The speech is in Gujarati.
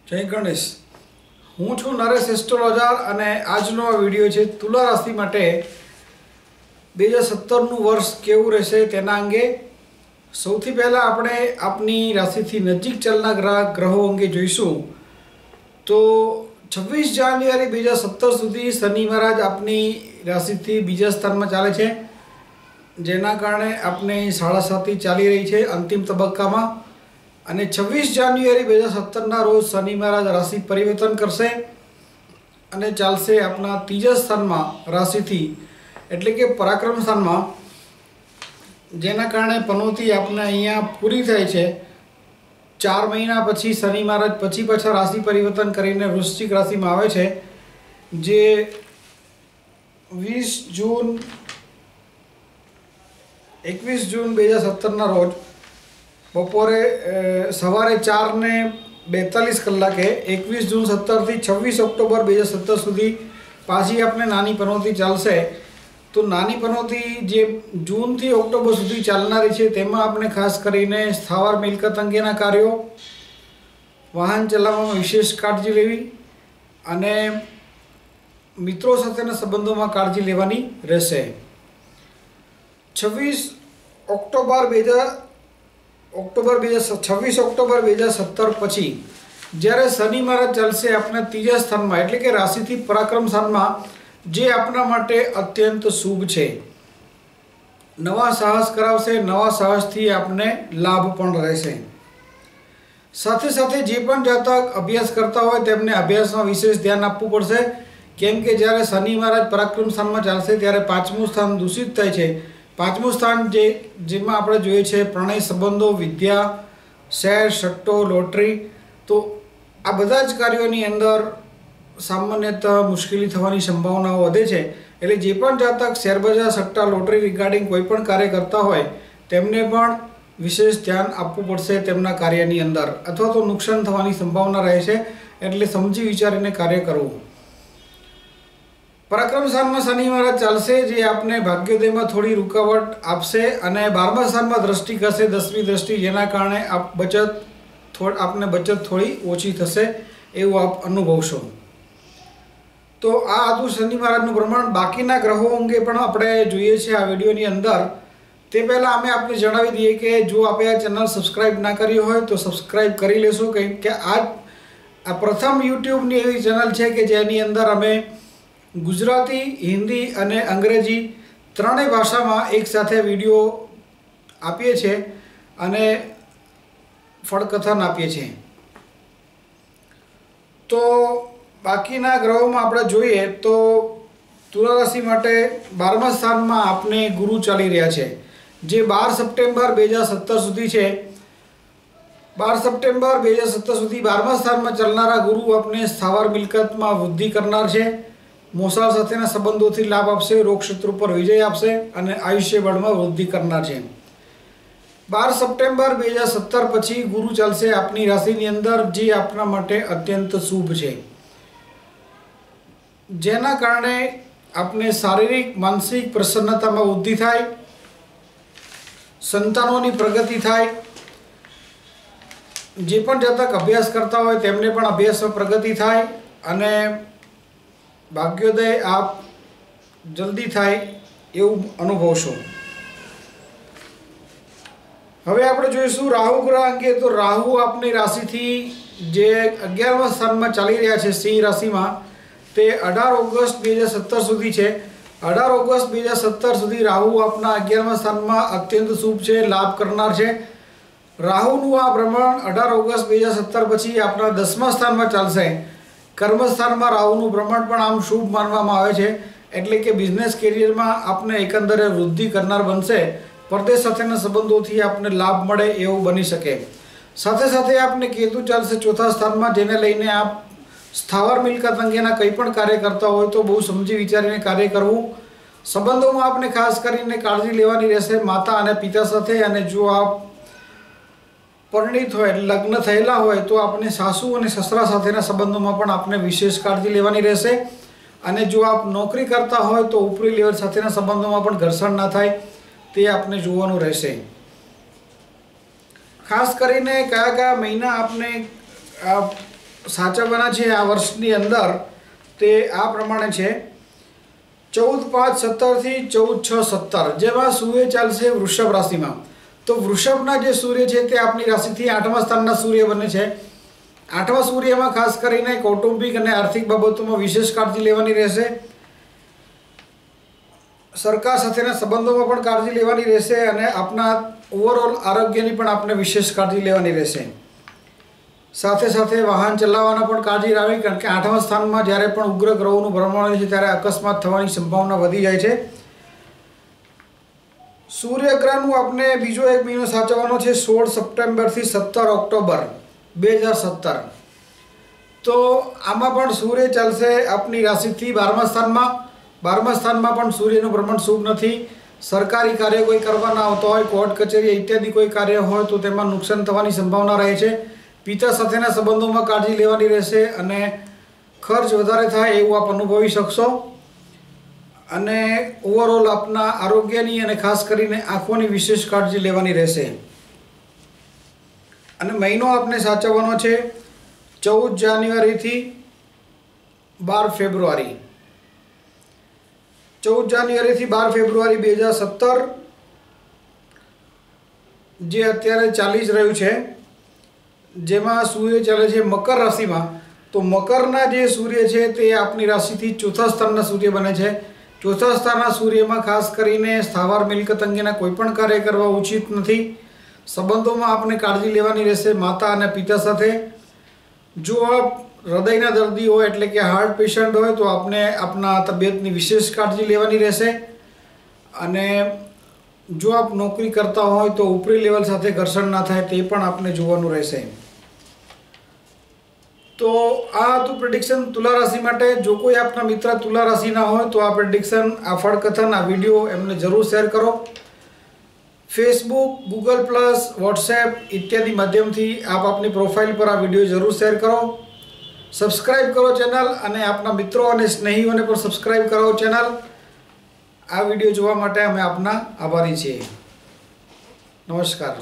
જય ગણેશ। હું છું નરેશ એસ્ટ્રોલોજર અને આજનો આ વિડીયો છે તુલા રાશિ માટે 2017નું વર્ષ કેવું રહેશે તેના અંગે। સૌથી પહેલાં આપણે આપની રાશિથી નજીક ચાલનાર ગ્રહો અંગે જોઈશું। તો 26 જાન્યુઆરી 2017 સુધી શનિ મહારાજ આપની રાશિથી બીજા સ્થાનમાં ચાલે છે, જેના કારણે આપને 7.5 ચાલી રહી છે અંતિમ તબક્કામાં। અને 26 જાન્યુઆરી 2017ના રોજ શનિ મહારાજ રાશિ પરિવર્તન કરશે અને ચાલશે આપના ત્રીજા સ્થાનમાં રાશિથી, એટલે કે પરાક્રમ સ્થાનમાં, જેના કારણે પનોતી આપને અહીંયા પૂરી થાય છે। 4 મહિના પછી શનિ મહારાજ પછી પાછા રાશિ પરિવર્તન કરીને વૃશ્ચિક રાશિમાં આવે છે, જે 21 જૂન 2017ના રોજ બપોરે સવારે 4:42 કલાકે 21 જૂન 17 થી 26 ઓક્ટોબર 2017 સુધી પાછી આપણે નાની પનોતી ચાલશે। તો નાની પનોતી જે જૂનથી ઓક્ટોબર સુધી ચાલનારી છે તેમાં આપણે ખાસ કરીને સ્થાવર મિલકત અંગેના કાર્યો, વાહન ચલાવવામાં વિશેષ કાળજી લેવી અને મિત્રો સાથેના સંબંધોમાં કાળજી લેવાની રહેશે। 26 ઓક્ટોબર 2017 પછી જ્યારે શનિ મહારાજ ચાલશે આપણા ત્રીજા સ્થાનમાં, એટલે કે રાશિથી પરાક્રમ સ્થાનમાં, જે આપણા માટે અત્યંત શુભ છે। નવા સાહસ કરાવશે, નવા સાહસથી આપને લાભ પણ રહેશે। સાથે સાથે જે પણ જાતક અભ્યાસ કરતા હોય તેમને અભ્યાસમાં વિશેષ ધ્યાન આપવું પડશે, કેમ કે જ્યારે શનિ મહારાજ પરાક્રમ સ્થાનમાં ચાલશે ત્યારે 5મું સ્થાન દૂષિત થાય છે। 5મું સ્થાન જેમાં આપણે જોઈએ છે પ્રણય સંબંધો, વિદ્યા, શેર, સટ્ટો, લોટરી, તો આ બધા જ કાર્યોની અંદર સામાન્યતઃ મુશ્કેલી થવાની સંભાવનાઓ વધે છે। એટલે જે પણ જાતક શેરબજાર, સટ્ટા, લોટરી રિગાર્ડિંગ કોઈ પણ કાર્ય કરતા હોય તેમને પણ વિશેષ ધ્યાન આપવું પડશે તેમના કાર્યની અંદર, અથવા તો નુકસાન થવાની સંભાવના રહે છે, એટલે સમજી વિચારીને કાર્ય કરવું। પરાક્રમ સ્થાનમાં શનિ મહારાજ ચાલશે, જે આપને ભાગ્યોદયમાં થોડી રૂકાવટ આપશે અને 12મા સ્થાનમાં દ્રષ્ટિ કરશે, 10મી દ્રષ્ટિ, જેના કારણે આપને બચત થોડી ઓછી થશે એવું આપ અનુભવશો। તો આ હતું શનિ મહારાજનું ભ્રમણ। બાકીના ગ્રહો અંગે પણ આપણે જોઈએ છીએ આ વિડીયોની અંદર। તે પહેલાં અમે આપને જણાવી દઈએ કે જો આપે આ ચેનલ સબસ્ક્રાઈબ ના કરી હોય તો સબસ્ક્રાઈબ કરી લેશો, કેમ કે આ પ્રથમ યુટ્યુબની એવી ચેનલ છે કે જેની અંદર અમે ગુજરાતી, હિન્દી અને અંગ્રેજી ત્રણેય ભાષામાં એકસાથે વિડીયો આપીએ છીએ અને ફળકથન આપીએ છીએ। તો બાકીના ગ્રહોમાં આપણે જોઈએ તો તુલા રાશિ માટે 12મા સ્થાનમાં આપને ગુરુ ચાલી રહ્યા છે, જે 12 સપ્ટેમ્બર 2017 સુધી છે। 12 સપ્ટેમ્બર 2017 સુધી 12મા સ્થાનમાં ચાલનારા ગુરુ આપને સ્થાવર મિલકતમાં વૃદ્ધિ કરનાર છે, મોસાળ સાથેના સંબંધોથી લાભ આપશે, રોગ શત્રુ પર વિજય આપશે અને આયુષ્ય બળમાં વૃદ્ધિ કરનાર છે। 12 સપ્ટેમ્બર 2017 પછી ગુરુ ચાલશે આપની રાશિની અંદર, જે આપના માટે અત્યંત શુભ છે, જેના કારણે આપને શારીરિક, માનસિક પ્રસન્નતામાં વૃદ્ધિ થાય, સંતાનોની પ્રગતિ થાય। જે પણ જાતક અભ્યાસ કરતા હોય તેમને પણ અભ્યાસમાં પ્રગતિ થાય અને ભાગ્યોદય આપ જલ્દી થાય એવું અનુભવશો। હવે આપણે જોઈશું રાહુ ગ્રહ અંગે। તો રાહુ આપની રાશિથી જે 11મા સ્થાનમાં ચાલી રહ્યા છે સિંહ રાશિમાં, તે 18 ઓગસ્ટ 2017 સુધી છે। 18 ઓગસ્ટ 2017 સુધી રાહુ આપના 11મા સ્થાનમાં અત્યંત શુભ છે, લાભ કરનાર છે। રાહુનું આ ભ્રમણ 18 ઓગસ્ટ 2017 પછી આપના 10મા સ્થાનમાં ચાલશે। કર્મસ્થાનમાં રાહુનું ભ્રમણ પણ આમ શુભ માનવામાં આવે છે, એટલે કે બિઝનેસ કેરિયરમાં આપને એકંદરે વૃદ્ધિ કરનાર બનશે। પરદેશ સાથેના સંબંધોથી આપને લાભ મળે એવું બની શકે। સાથે સાથે આપને કેતુ ચાલશે 4થા સ્થાનમાં, જેને લઈને આપ સ્થાવર મિલકત અંગેના કંઈ પણ કાર્ય કરતા હોય તો બહુ સમજી વિચારીને કાર્ય કરવું। સંબંધોમાં આપને ખાસ કરીને કાળજી લેવાની રહેશે માતા અને પિતા સાથે, અને જો આપ પરિણીત હોય, લગ્ન થયેલા હોય તો આપણે સાસુ અને સસરા સાથેના સંબંધોમાં પણ આપને વિશેષ કાળજી લેવાની રહેશે। અને જો આપ નોકરી કરતા હોય તો ઉપરી લેવલ સાથેના સંબંધોમાં પણ ઘર્ષણ ના થાય તે આપને જોવાનું રહેશે। ખાસ કરીને કયા કયા મહિના આપને સાચવવાના છે આ વર્ષની અંદર તે આ પ્રમાણે છે 14/5/17 થી 14/6/17, જેમાં સૂર્ય ચાલશે વૃષભ રાશિમાં. તો વૃષભના જે સૂર્ય છે તે આપની રાશિથી 8મા સ્થાનના સૂર્ય બને છે. 8મા સૂર્યમાં ખાસ કરીને કૌટુંબિક અને આર્થિક બાબતોમાં વિશેષ કાળજી લેવાની રહેશે. સરકાર સાથેના સંબંધોમાં પણ કાળજી લેવાની રહેશે અને આપના ઓવરઓલ આરોગ્યની પણ આપણે વિશેષ કાળજી લેવાની રહેશે. સાથે સાથે વાહન ચલાવવાના પણ કાળજી રાખવી, કારણ કે 8મા સ્થાનમાં જ્યારે પણ ઉગ્ર ગ્રહોનું ભ્રમણ હોય છે ત્યારે અકસ્માત થવાની સંભાવના વધી જાય છે. સૂર્યગ્રહનું આપણે બીજો એક મહિનો સાચવવાનો છે 16 સપ્ટેમ્બરથી 17 ઓક્ટોબર 2017. તો આમાં પણ સૂર્ય ચાલશે આપની રાશિથી 12મા સ્થાનમાં. 12મા સ્થાનમાં પણ સૂર્યનું ભ્રમણ શુભ નથી. સરકારી કાર્ય કોઈ કરવાના આવતો હોય, કોર્ટ કચેરી ઇત્યાદિ કોઈ કાર્ય હોય તો તેમાં નુકસાન થવાની સંભાવના રહે છે. પિતા સાથેના સંબંધોમાં કાળજી લેવાની રહેશે અને ખર્ચ વધારે થાય એવું આપ અનુભવી શકશો. અને ઓવરઓલ આપના આરોગ્યની અને ખાસ કરીને આંખોની વિશેષ કાળજી લેવાની રહેશે. અને મહિનો આપણે સાચવવાનો છે 14 જાન્યુઆરીથી 12 ફેબ્રુઆરી. 14 જાન્યુઆરીથી 12 ફેબ્રુઆરી 2017 જે અત્યારે ચાલી જ રહ્યું છે, જેમાં સૂર્ય ચાલે છે મકર રાશિમાં. તો મકરના જે સૂર્ય છે તે આપની રાશિથી 4થા સ્થાનના સૂર્ય બને છે. 4થા સ્થાનના સૂર્યમાં ખાસ કરીને સ્થાવર મિલકત અંગેના કોઈ પણ કાર્ય કરવા ઉચિત નથી. સંબંધોમાં આપણે કાળજી લેવાની રહેશે માતા અને પિતા સાથે. જો આપ હૃદયના દર્દી હોય એટલે કે હાર્ટ પેશન્ટ હોય તો આપણે આપના તબિયતની વિશેષ કાળજી લેવાની રહેશે. અને જો આપ નોકરી કરતા હોય તો ઉપરી લેવલ સાથે ઘર્ષણ ના થાય તે પણ આપણે જોવાનું રહેશે. તો આ હતું પ્રેડિક્શન તુલા રાશિ માટે. જો કોઈ આપના મિત્ર તુલા રાશિના હોય તો આ પ્રેડિક્શન, આ ફળકથન, આ વિડીયો એમને જરૂર શેર કરો. ફેસબુક, ગૂગલ પ્લસ, વોટ્સએપ ઇત્યાદિ માધ્યમથી આપ આપની પ્રોફાઇલ પર આ વિડીયો જરૂર શેર કરો. સબસ્ક્રાઈબ કરો ચેનલ અને આપના મિત્રો અને સ્નેહીઓને પણ સબસ્ક્રાઈબ કરો ચેનલ. આ વિડીયો જોવા માટે અમે આપના આભારી છીએ. નમસ્કાર.